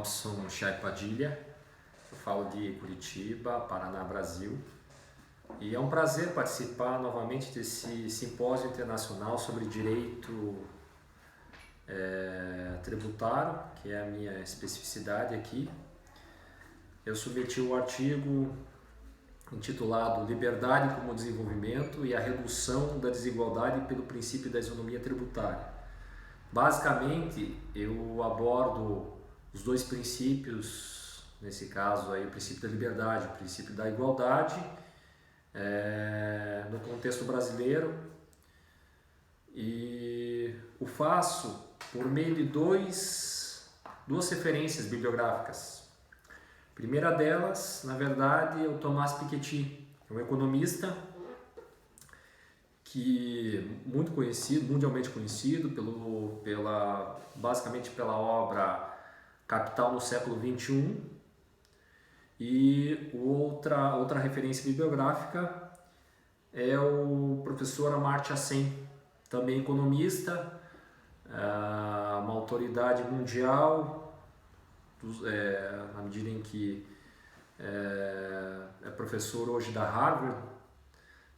Robson Chay Padilha, eu falo de Curitiba, Paraná, Brasil. E é um prazer participar novamente desse simpósio internacional sobre direito tributário, que é a minha especificidade aqui. Eu submeti o artigo intitulado Liberdade como Desenvolvimento e a Redução da Desigualdade pelo Princípio da Isonomia Tributária. Basicamente, eu abordo os dois princípios, nesse caso aí, o princípio da liberdade, o princípio da igualdade, no contexto brasileiro, e o faço por meio de duas referências bibliográficas. A primeira delas, na verdade, é o Thomas Piketty, um economista que muito conhecido, mundialmente conhecido basicamente pela obra Capital no século XXI. E outra referência bibliográfica é o professor Amartya Sen, também economista, uma autoridade mundial, na medida em que é professor hoje da Harvard,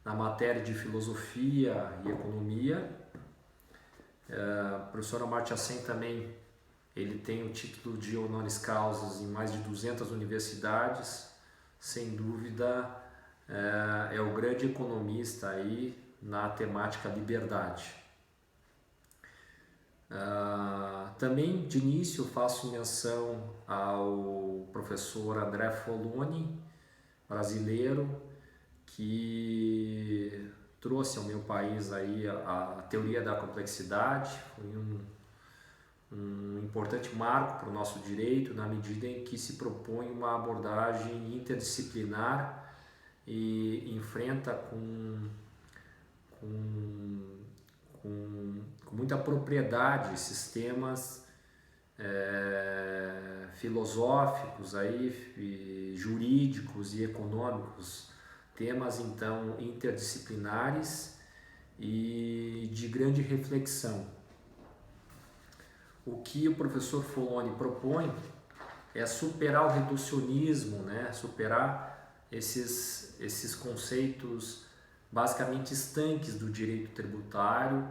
na matéria de filosofia e economia. O professor Amartya Sen também ele tem o título de honoris causa em mais de 200 universidades, sem dúvida é o grande economista aí na temática liberdade. Também de início faço menção ao professor André Foloni, brasileiro, que trouxe ao meu país aí a teoria da complexidade. Foi um importante marco para o nosso direito, na medida em que se propõe uma abordagem interdisciplinar e enfrenta com muita propriedade esses temas filosóficos, aí, jurídicos e econômicos, temas então interdisciplinares e de grande reflexão. O que o professor Foloni propõe é superar o reducionismo, né? Superar esses conceitos basicamente estanques do direito tributário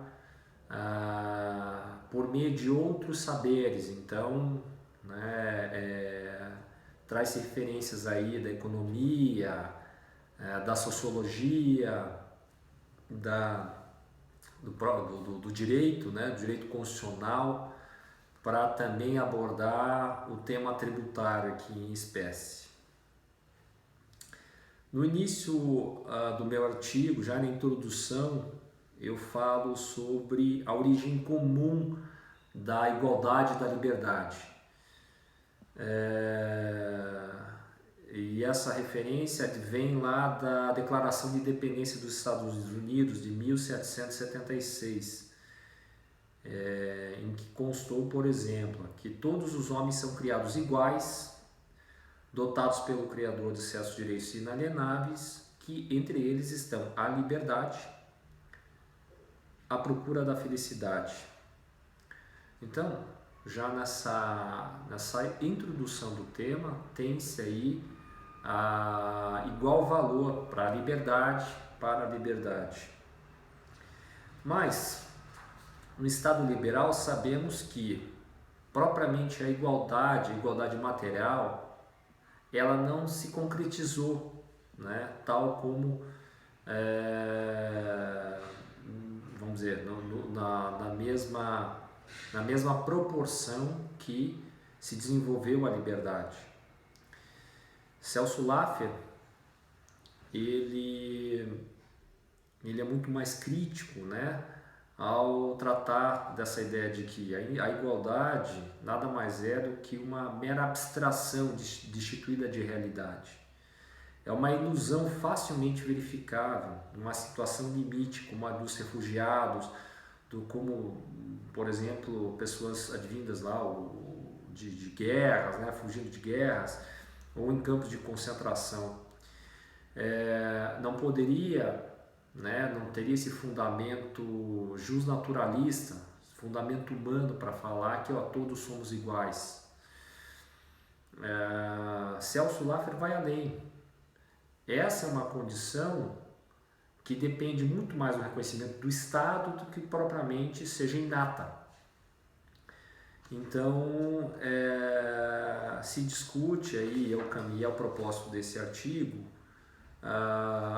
por meio de outros saberes. Então, traz referências aí da economia, da sociologia, do direito, né? Do direito constitucional, para também abordar o tema tributário aqui em espécie. No início do meu artigo, já na introdução, eu falo sobre a origem comum da igualdade e da liberdade. E essa referência vem lá da Declaração de Independência dos Estados Unidos de 1776. Em que constou, por exemplo, que todos os homens são criados iguais, dotados pelo Criador de certos direitos inalienáveis, que entre eles estão a liberdade, a procura da felicidade. Então, já nessa introdução do tema, tem-se aí igual valor para a liberdade, Mas, no Estado liberal, sabemos que propriamente a igualdade material, ela não se concretizou, né? Tal como, vamos dizer, na mesma proporção que se desenvolveu a liberdade. Celso Laffer, ele é muito mais crítico, né? Ao tratar dessa ideia de que a igualdade nada mais é do que uma mera abstração destituída de realidade. É uma ilusão facilmente verificável, numa situação limite, como a dos refugiados, como, por exemplo, pessoas advindas lá de guerras, né, fugindo de guerras, ou em campos de concentração. Não poderia, não teria esse fundamento justnaturalista, fundamento humano para falar que todos somos iguais. Celso Laffer vai além. Essa é uma condição que depende muito mais do reconhecimento do Estado do que propriamente seja inata. Então, se discute aí, é o propósito desse artigo,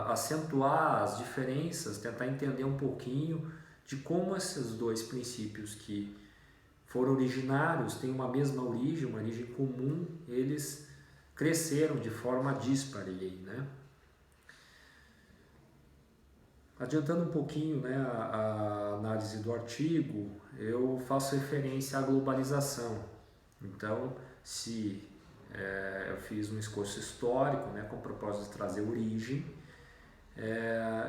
acentuar as diferenças, tentar entender um pouquinho de como esses dois princípios que foram originários, têm uma mesma origem, uma origem comum, eles cresceram de forma díspare, né? Adiantando um pouquinho, né, a análise do artigo, eu faço referência à globalização. Então, se eu fiz um esforço histórico, né, com o propósito de trazer origem,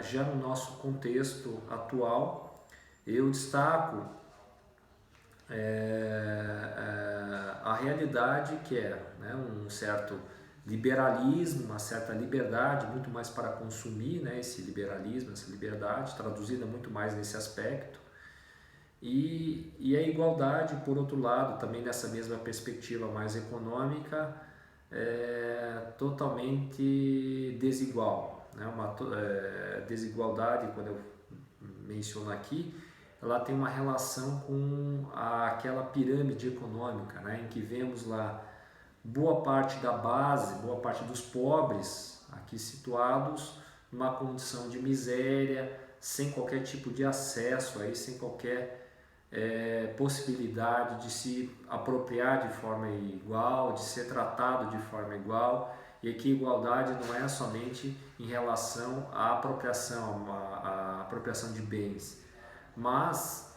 já no nosso contexto atual, eu destaco a realidade que é, né, um certo liberalismo, uma certa liberdade, muito mais para consumir, né, esse liberalismo, essa liberdade, traduzida muito mais nesse aspecto, e a igualdade, por outro lado, também nessa mesma perspectiva mais econômica, totalmente desigual, né, uma desigualdade, quando eu menciono aqui, ela tem uma relação com aquela pirâmide econômica, né, em que vemos lá boa parte da base, boa parte dos pobres aqui situados numa condição de miséria, sem qualquer tipo de acesso, aí, sem qualquer possibilidade de se apropriar de forma igual, de ser tratado de forma igual, e aqui igualdade não é somente em relação à apropriação de bens, mas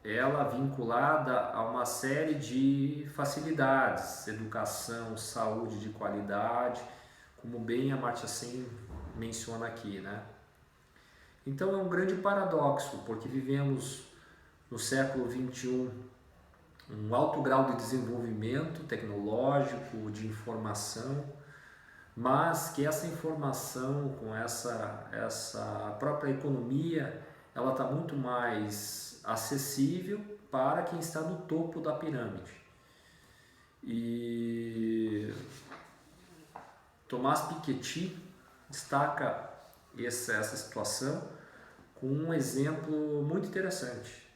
ela vinculada a uma série de facilidades, educação, saúde de qualidade, como bem a Amartya Sen menciona aqui, né? Então é um grande paradoxo, porque vivemos no século XXI um alto grau de desenvolvimento tecnológico, de informação, mas que essa informação com essa própria economia, ela está muito mais acessível para quem está no topo da pirâmide. E Thomas Piketty destaca essa situação com um exemplo muito interessante.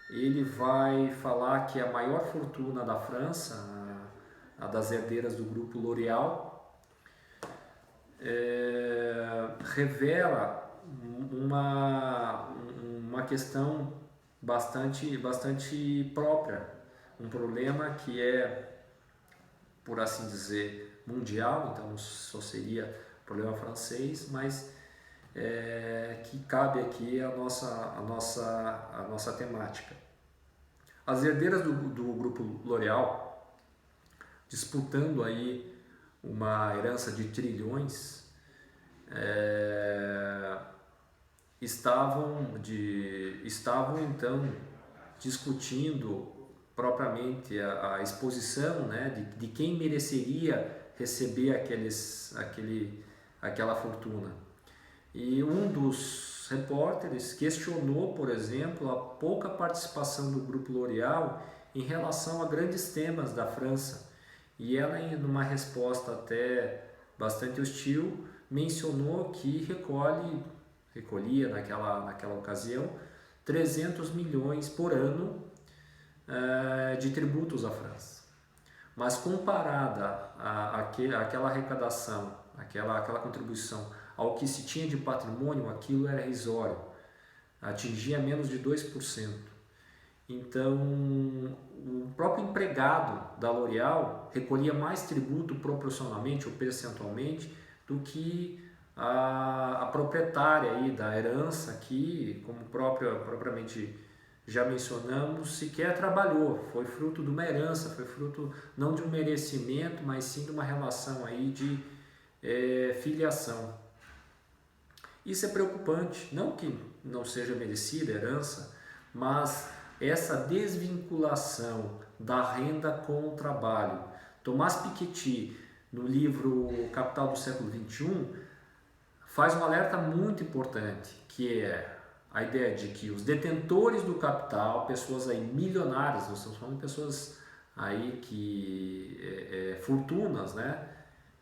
Ele vai falar que a maior fortuna da França, a das herdeiras do grupo L'Oréal, revela uma questão bastante própria, um problema que é, por assim dizer, mundial, então só seria problema francês, mas que cabe aqui a nossa temática. As herdeiras do grupo L'Oréal, disputando aí uma herança de trilhões, estavam então discutindo propriamente a exposição, né, de quem mereceria receber aquela fortuna. E um dos repórteres questionou, por exemplo, a pouca participação do grupo L'Oréal em relação a grandes temas da França. E ela, numa resposta até bastante hostil, mencionou que recolhia naquela ocasião 300 milhões por ano de tributos à França. Mas comparada àquela arrecadação, aquela contribuição ao que se tinha de patrimônio, aquilo era irrisório, atingia menos de 2%. Então, o próprio empregado da L'Oréal recolhia mais tributo proporcionalmente ou percentualmente do que a proprietária aí da herança, que, como propriamente já mencionamos, sequer trabalhou, foi fruto de uma herança, foi fruto não de um merecimento, mas sim de uma relação aí de filiação. Isso é preocupante, não que não seja merecida a herança, mas essa desvinculação da renda com o trabalho. Thomas Piketty, no livro Capital do Século XXI, faz um alerta muito importante, que é a ideia de que os detentores do capital, pessoas aí milionárias, nós estamos falando de pessoas aí fortunas, né,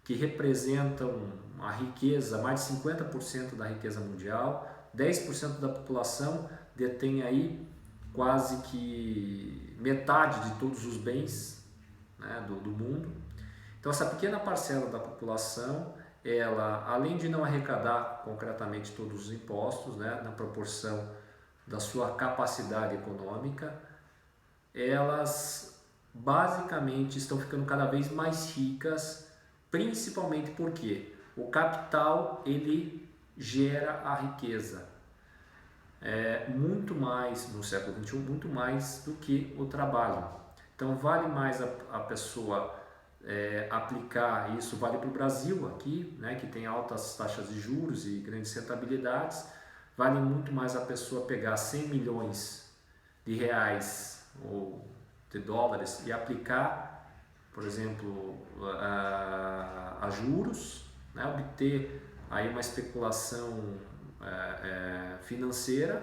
que representam a riqueza, mais de 50% da riqueza mundial, 10% da população detém aí quase que metade de todos os bens, né, do mundo. Então essa pequena parcela da população, ela, além de não arrecadar concretamente todos os impostos, né, na proporção da sua capacidade econômica, elas basicamente estão ficando cada vez mais ricas, principalmente porque o capital ele gera a riqueza, muito mais no século XXI, muito mais do que o trabalho. Então vale mais a pessoa aplicar isso, vale para o Brasil aqui, né, que tem altas taxas de juros e grandes rentabilidades, vale muito mais a pessoa pegar 100 milhões de reais ou de dólares e aplicar, por exemplo, a juros, né, obter aí uma especulação financeira,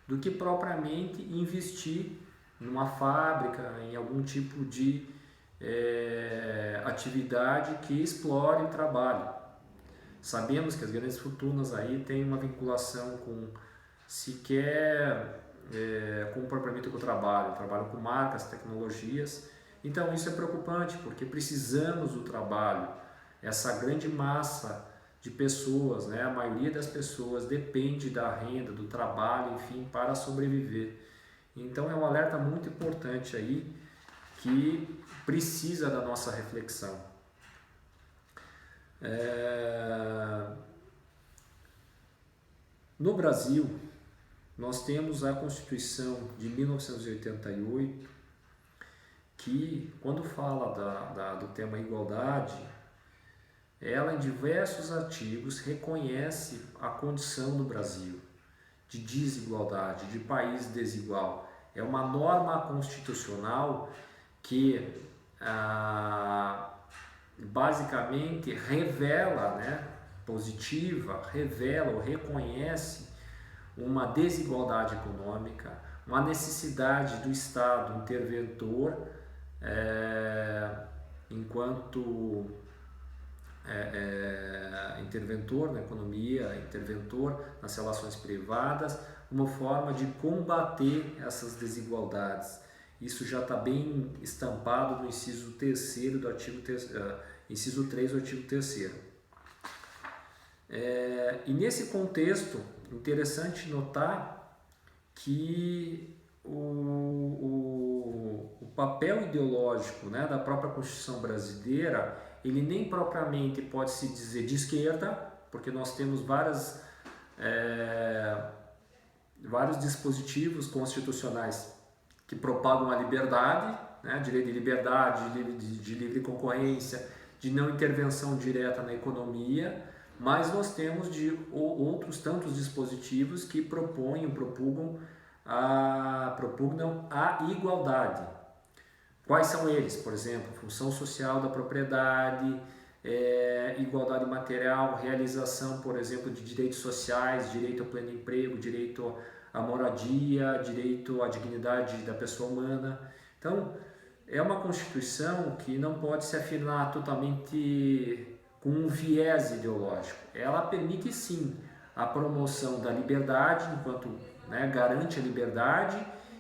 do que propriamente investir numa fábrica, em algum tipo de atividade que explore o trabalho. Sabemos que as grandes fortunas aí têm uma vinculação com com propriamente com o trabalho com marcas, tecnologias. Então isso é preocupante, porque precisamos do trabalho. Essa grande massa de pessoas, né, a maioria das pessoas depende da renda, do trabalho, enfim, para sobreviver. Então é um alerta muito importante aí que precisa da nossa reflexão. No Brasil, nós temos a Constituição de 1988, que, quando fala do tema igualdade, ela em diversos artigos reconhece a condição do Brasil de desigualdade, de país desigual. É uma norma constitucional que basicamente revela, né, revela ou reconhece uma desigualdade econômica, uma necessidade do Estado interventor, enquanto interventor na economia, interventor nas relações privadas, uma forma de combater essas desigualdades. Isso já está bem estampado no inciso 3º do artigo inciso 3 do artigo 3º. E nesse contexto, interessante notar que o papel ideológico, né, da própria Constituição brasileira, ele nem propriamente pode se dizer de esquerda, porque nós temos vários dispositivos constitucionais que propagam a liberdade, né, direito de liberdade, de livre concorrência, de não intervenção direta na economia, mas nós temos outros tantos dispositivos que propugnam a igualdade. Quais são eles? Por exemplo, função social da propriedade, igualdade material, realização, por exemplo, de direitos sociais, direito ao pleno emprego, direito à moradia, direito à dignidade da pessoa humana. Então, é uma Constituição que não pode se afirmar totalmente com um viés ideológico. Ela permite sim a promoção da liberdade, enquanto, né, garante a liberdade,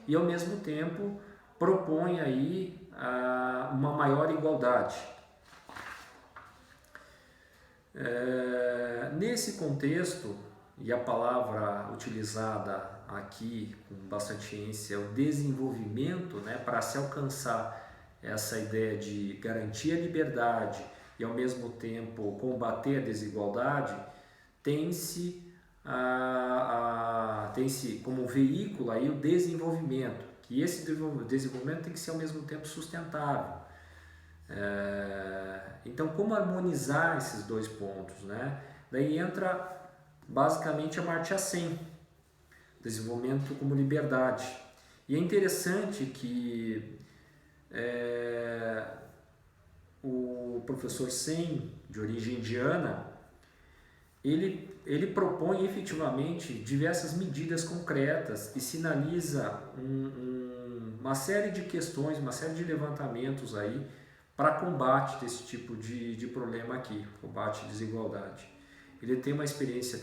e ao mesmo tempo propõe aí uma maior igualdade. Nesse contexto, e a palavra utilizada aqui com bastante ênfase é o desenvolvimento, né, para se alcançar essa ideia de garantir a liberdade e ao mesmo tempo combater a desigualdade, tem-se como veículo aí o desenvolvimento, que esse desenvolvimento tem que ser ao mesmo tempo sustentável. Então, como harmonizar esses dois pontos, né? Daí entra basicamente a Amartya Sen, desenvolvimento como liberdade. E é interessante que o professor Sen, de origem indiana, ele propõe efetivamente diversas medidas concretas e sinaliza um uma série de questões, uma série de levantamentos aí para combate desse tipo de problema aqui, combate à desigualdade. Ele teve uma experiência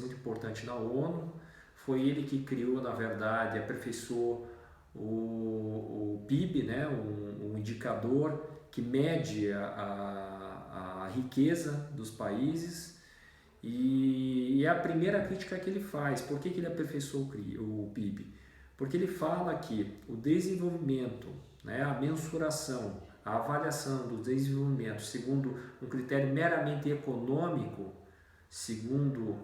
muito importante na ONU, foi ele que criou, na verdade, aperfeiçoou o PIB, né, um indicador que mede a riqueza dos países, e é a primeira crítica que ele faz. Por que ele aperfeiçoou o PIB? Porque ele fala que o desenvolvimento, né, a mensuração, a avaliação do desenvolvimento segundo um critério meramente econômico, segundo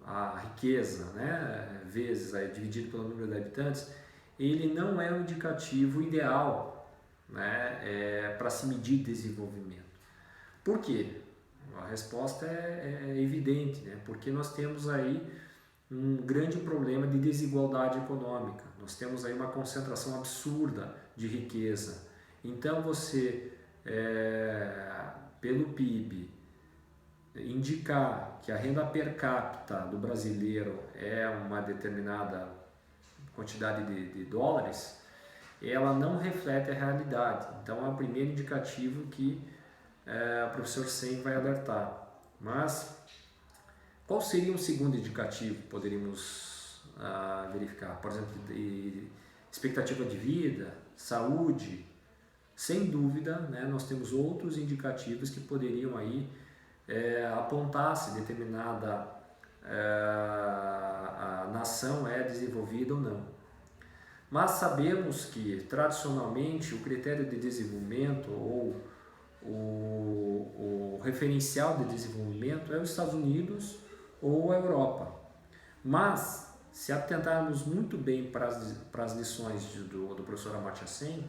a riqueza, né, vezes dividido pelo número de habitantes, ele não é um indicativo ideal, né, para se medir desenvolvimento. Por quê? A resposta é evidente, né? Porque nós temos aí um grande problema de desigualdade econômica, nós temos aí uma concentração absurda de riqueza. Então você, pelo PIB, indicar que a renda per capita do brasileiro é uma determinada quantidade de dólares, ela não reflete a realidade. Então é o primeiro indicativo que o professor Sen vai alertar. Mas qual seria um segundo indicativo que poderíamos verificar? Por exemplo, expectativa de vida, saúde. Sem dúvida, né, nós temos outros indicativos que poderiam aí apontar se determinada a nação é desenvolvida ou não. Mas sabemos que tradicionalmente o critério de desenvolvimento ou o referencial de desenvolvimento é os Estados Unidos ou a Europa. Mas se atentarmos muito bem para as lições do professor Amartya Sen,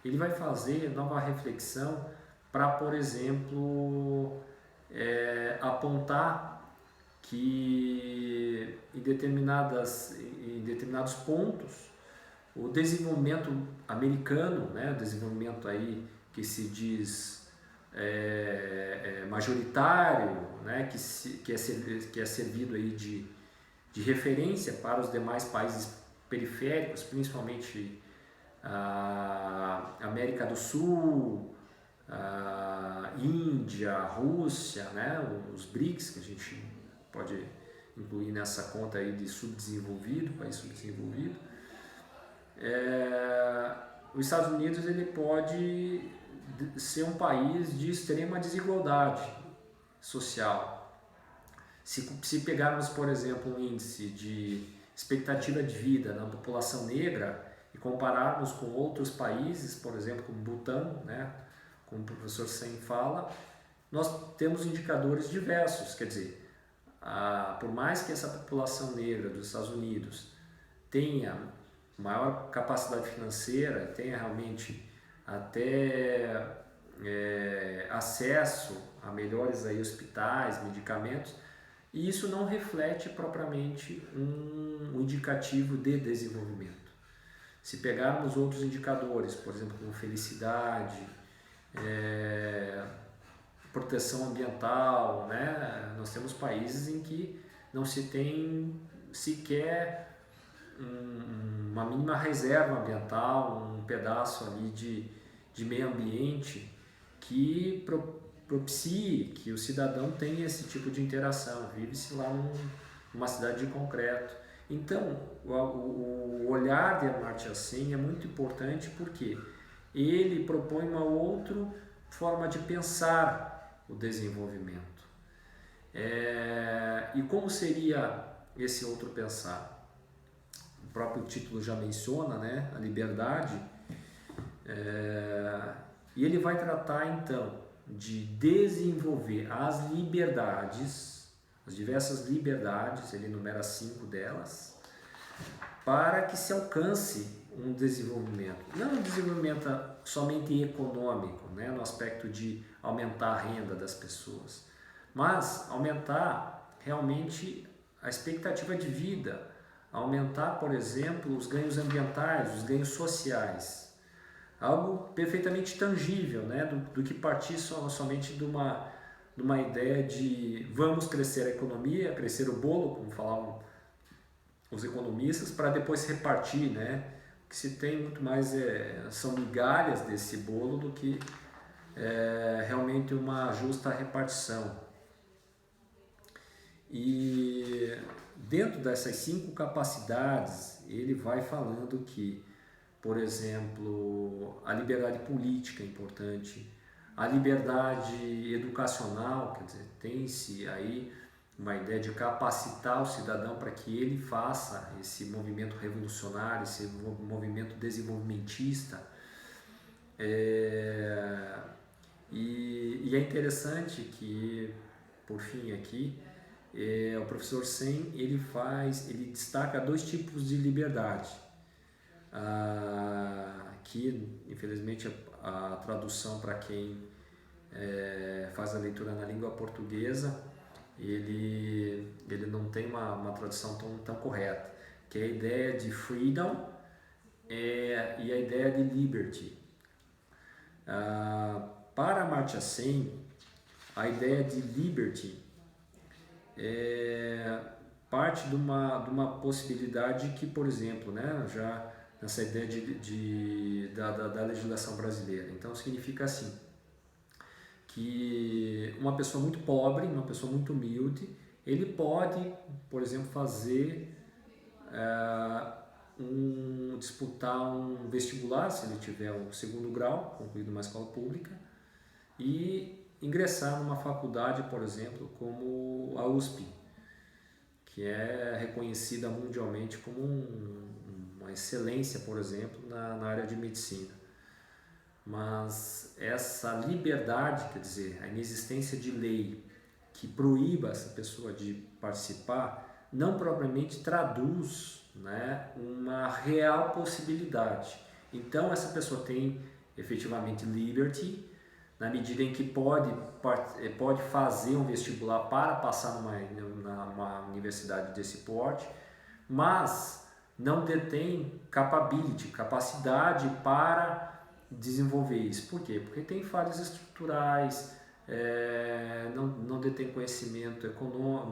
ele vai fazer nova reflexão para, por exemplo, apontar que em determinados pontos o desenvolvimento americano, né, o desenvolvimento aí que se diz majoritário, né, que é servido aí de referência para os demais países periféricos, principalmente a América do Sul, a Índia, a Rússia, né, os BRICS, que a gente pode incluir nessa conta aí de subdesenvolvido, país subdesenvolvido. Os Estados Unidos ele pode ser um país de extrema desigualdade social. Se pegarmos, por exemplo, um índice de expectativa de vida na população negra e compararmos com outros países, por exemplo, como Butão, né, como o professor Sen fala, nós temos indicadores diversos. Quer dizer, por mais que essa população negra dos Estados Unidos tenha maior capacidade financeira, tenha realmente até acesso a melhores aí hospitais, medicamentos, e isso não reflete propriamente um indicativo de desenvolvimento. Se pegarmos outros indicadores, por exemplo, como felicidade, proteção ambiental, né? Nós temos países em que não se tem sequer uma mínima reserva ambiental, um pedaço ali de meio ambiente que propicie que o cidadão tenha esse tipo de interação, vive-se lá numa cidade de concreto. Então, o olhar de Amartya Sen é muito importante porque ele propõe uma outra forma de pensar o desenvolvimento. E como seria esse outro pensar? O próprio título já menciona, né, a liberdade, e ele vai tratar então de desenvolver as liberdades, as diversas liberdades, ele enumera 5 delas, para que se alcance um desenvolvimento, não um desenvolvimento somente econômico, né, no aspecto de aumentar a renda das pessoas, mas aumentar realmente a expectativa de vida, aumentar, por exemplo, os ganhos ambientais, os ganhos sociais, algo perfeitamente tangível, né, do que partir somente de uma ideia de vamos crescer a economia, crescer o bolo, como falavam os economistas, para depois repartir, né, que se tem muito mais são migalhas desse bolo do que realmente uma justa repartição. E dentro dessas 5 capacidades, ele vai falando que, por exemplo, a liberdade política é importante, a liberdade educacional, quer dizer, tem-se aí uma ideia de capacitar o cidadão para que ele faça esse movimento revolucionário, esse movimento desenvolvimentista. E é interessante que, por fim aqui, o professor Sen ele destaca 2 tipos de liberdade, que infelizmente a tradução para quem faz a leitura na língua portuguesa, ele não tem uma tradução tão correta, que é a ideia de freedom e a ideia de liberty. Para Amartya Sen, a ideia de liberty parte de uma possibilidade que, por exemplo, né, já nessa ideia da legislação brasileira, então significa assim, que uma pessoa muito pobre, uma pessoa muito humilde, ele pode, por exemplo, fazer disputar um vestibular, se ele tiver o 2º grau, concluído numa escola pública, e ingressar numa faculdade, por exemplo, como a USP, que é reconhecida mundialmente como uma excelência, por exemplo, na área de medicina. Mas essa liberdade, quer dizer, a inexistência de lei que proíba essa pessoa de participar, não propriamente traduz, né, uma real possibilidade. Então essa pessoa tem efetivamente liberty, na medida em que pode fazer um vestibular para passar numa universidade desse porte, mas não detém capacidade para desenvolver isso. Por quê? Porque tem falhas estruturais, não detém conhecimento econômico,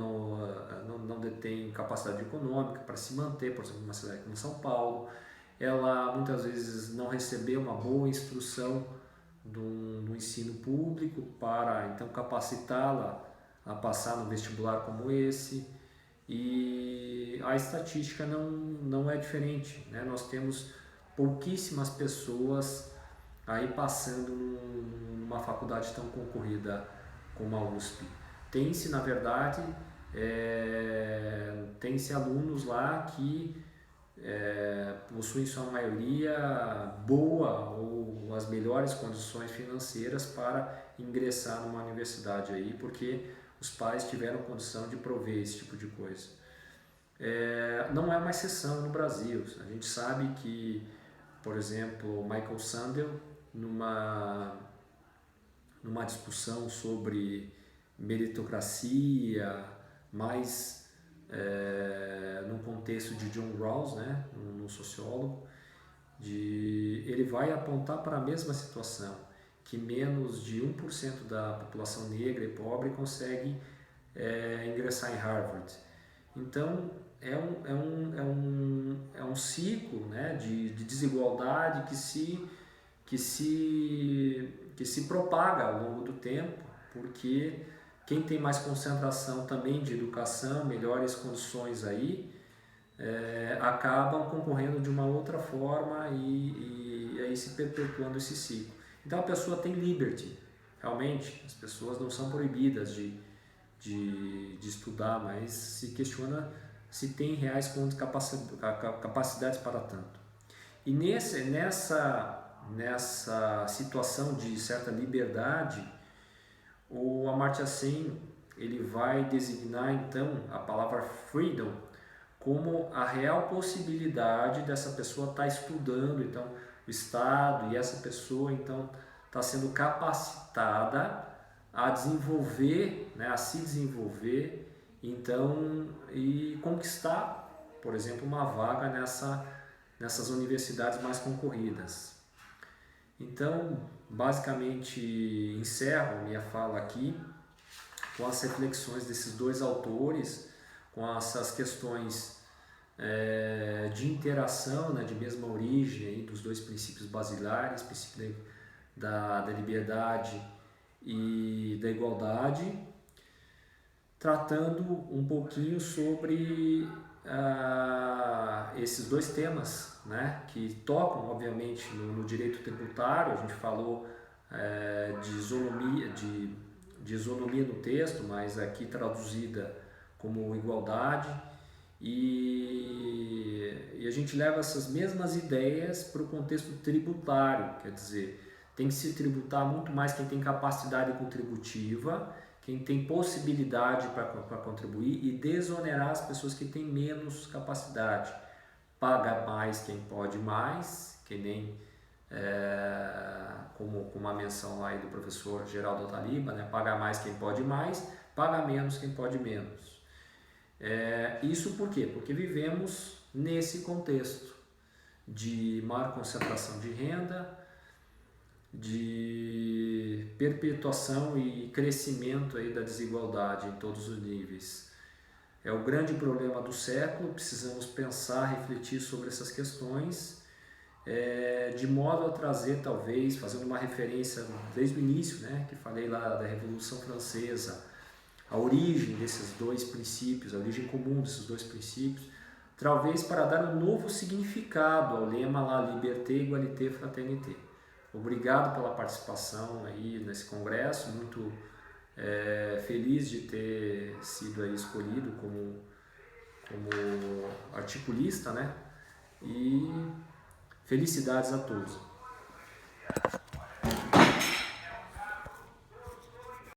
não detém capacidade econômica para se manter, por exemplo, numa cidade como São Paulo. Ela muitas vezes não recebeu uma boa instrução do ensino público para então capacitá-la a passar no vestibular como esse, e a estatística não é diferente, né? Nós temos pouquíssimas pessoas aí passando numa faculdade tão concorrida como a USP. Tem-se, na verdade, tem-se alunos lá que possuem sua maioria boa ou as melhores condições financeiras para ingressar numa universidade aí, porque os pais tiveram condição de prover esse tipo de coisa. Não é uma exceção no Brasil. A gente sabe que, por exemplo, Michael Sandel, numa discussão sobre meritocracia, mais no contexto de John Rawls, né, um sociólogo, ele vai apontar para a mesma situação, que menos de 1% da população negra e pobre consegue ingressar em Harvard. Então é um ciclo, né, de desigualdade que se propaga ao longo do tempo, porque quem tem mais concentração também de educação, melhores condições aí, acabam concorrendo de uma outra forma e aí se perpetuando esse ciclo. Então a pessoa tem liberty, realmente, as pessoas não são proibidas de estudar, mas se questiona se tem reais capacidades para tanto. E nessa situação de certa liberdade, o Amartya Sen ele vai designar então a palavra freedom como a real possibilidade dessa pessoa estar estudando, então o Estado e essa pessoa então está sendo capacitada a desenvolver, né, a se desenvolver, então, e conquistar, por exemplo, uma vaga nessas universidades mais concorridas. Então, basicamente, encerro minha fala aqui com as reflexões desses 2 autores, com essas questões de interação, né, de mesma origem aí, dos dois princípios basilares, princípio da liberdade e da igualdade, tratando um pouquinho sobre esses dois temas, né, que tocam obviamente no direito tributário. A gente falou de isonomia no texto, mas aqui traduzida como igualdade, e a gente leva essas mesmas ideias para o contexto tributário, quer dizer, tem que se tributar muito mais quem tem capacidade contributiva, quem tem possibilidade para contribuir, e desonerar as pessoas que têm menos capacidade. Paga mais quem pode mais, que nem como uma menção lá aí do professor Geraldo Taliba, né? Paga mais quem pode mais, paga menos quem pode menos. Isso por quê? Porque vivemos nesse contexto de maior concentração de renda, de perpetuação e crescimento aí da desigualdade em todos os níveis. É o grande problema do século. Precisamos pensar, refletir sobre essas questões, de modo a trazer, talvez, fazendo uma referência desde o início, né, que falei lá da Revolução Francesa, a origem desses dois princípios, a origem comum desses dois princípios, talvez para dar um novo significado ao lema lá, Liberté, Égalité, Fraternité. Obrigado pela participação aí nesse congresso, muito feliz de ter sido aí escolhido como articulista, né? E felicidades a todos.